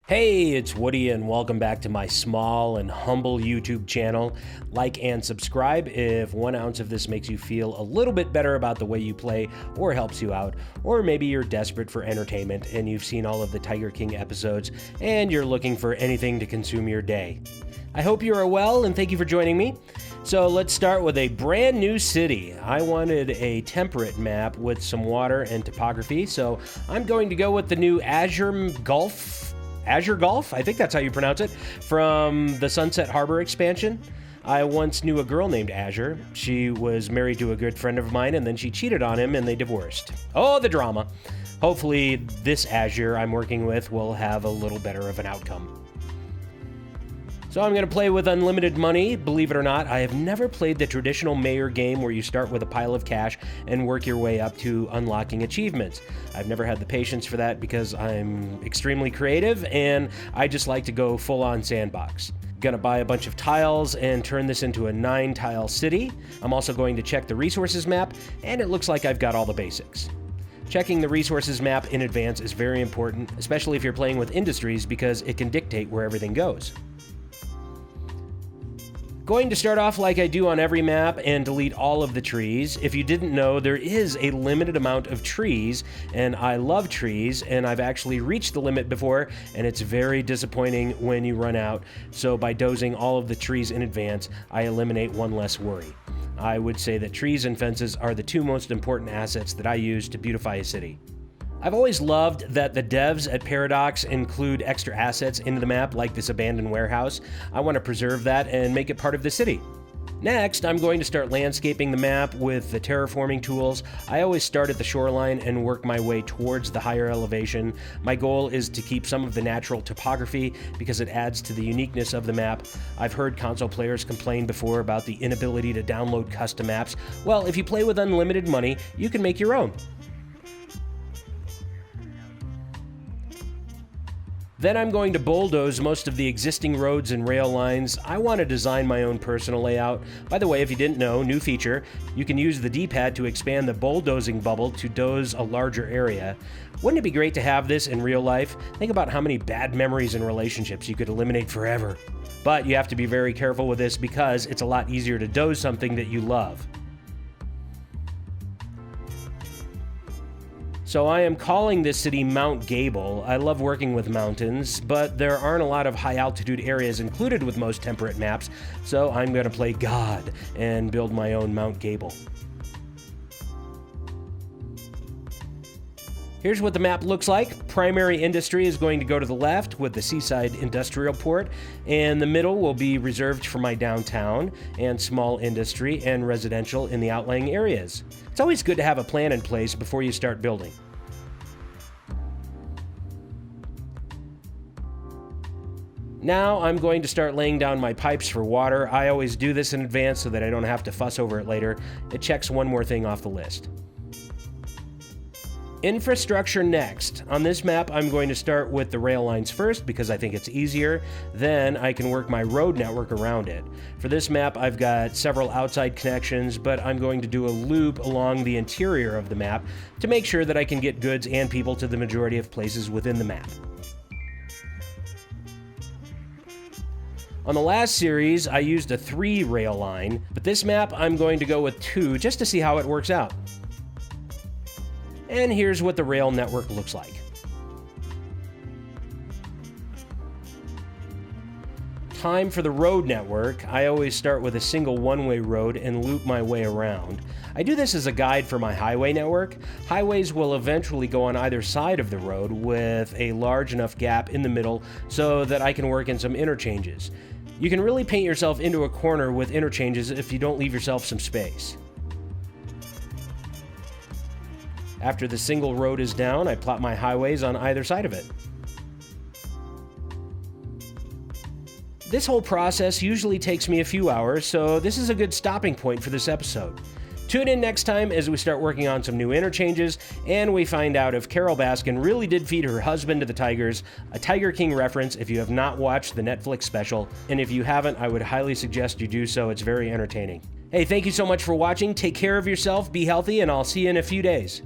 Hey, it's Woody and welcome back to my small and humble YouTube channel. Like and subscribe if 1 ounce of this makes you feel a little bit better about the way you play or helps you out. Or maybe you're desperate for entertainment and you've seen all of the Tiger King episodes and you're looking for anything to consume your day. I hope you are well and thank you for joining me. So let's start with a brand new city. I wanted a temperate map with some water and topography, so I'm going to go with the new Azure Gulf, I think that's how you pronounce it, from the Sunset Harbor expansion. I once knew a girl named Azure. She was married to a good friend of mine, and then she cheated on him, and they divorced. Oh, the drama. Hopefully, this Azure I'm working with will have a little better of an outcome. So I'm going to play with unlimited money. Believe it or not, I have never played the traditional mayor game where you start with a pile of cash and work your way up to unlocking achievements. I've never had the patience for that because I'm extremely creative and I just like to go full-on sandbox. Gonna buy a bunch of tiles and turn this into a 9-tile city. I'm also going to check the resources map, and it looks like I've got all the basics. Checking the resources map in advance is very important, especially if you're playing with industries, because it can dictate where everything goes. Going to start off like I do on every map and delete all of the trees. If you didn't know, there is a limited amount of trees, and I love trees, and I've actually reached the limit before, and it's very disappointing when you run out. So by dozing all of the trees in advance, I eliminate one less worry. I would say that trees and fences are the two most important assets that I use to beautify a city. I've always loved that the devs at Paradox include extra assets into the map, like this abandoned warehouse. I want to preserve that and make it part of the city. Next, I'm going to start landscaping the map with the terraforming tools. I always start at the shoreline and work my way towards the higher elevation. My goal is to keep some of the natural topography because it adds to the uniqueness of the map. I've heard console players complain before about the inability to download custom maps. Well, if you play with unlimited money, you can make your own. Then I'm going to bulldoze most of the existing roads and rail lines. I want to design my own personal layout. By the way, if you didn't know, new feature, you can use the D-pad to expand the bulldozing bubble to doze a larger area. Wouldn't it be great to have this in real life? Think about how many bad memories and relationships you could eliminate forever. But you have to be very careful with this because it's a lot easier to doze something that you love. So I am calling this city Mount Gable. I love working with mountains, but there aren't a lot of high altitude areas included with most temperate maps, so I'm going to play God and build my own Mount Gable. Here's what the map looks like. Primary industry is going to go to the left with the seaside industrial port, and the middle will be reserved for my downtown and small industry and residential in the outlying areas. It's always good to have a plan in place before you start building. Now I'm going to start laying down my pipes for water. I always do this in advance so that I don't have to fuss over it later. It checks one more thing off the list. Infrastructure next. On this map, I'm going to start with the rail lines first because I think it's easier. Then I can work my road network around it. For this map, I've got several outside connections, but I'm going to do a loop along the interior of the map to make sure that I can get goods and people to the majority of places within the map. On the last series, I used a 3 rail line, but this map, I'm going to go with 2 just to see how it works out. And here's what the rail network looks like. Time for the road network. I always start with a single one-way road and loop my way around. I do this as a guide for my highway network. Highways will eventually go on either side of the road with a large enough gap in the middle so that I can work in some interchanges. You can really paint yourself into a corner with interchanges if you don't leave yourself some space. After the single road is down, I plot my highways on either side of it. This whole process usually takes me a few hours, so this is a good stopping point for this episode. Tune in next time as we start working on some new interchanges, and we find out if Carol Baskin really did feed her husband to the tigers, a Tiger King reference if you have not watched the Netflix special, and if you haven't, I would highly suggest you do so. It's very entertaining. Hey, thank you so much for watching. Take care of yourself, be healthy, and I'll see you in a few days.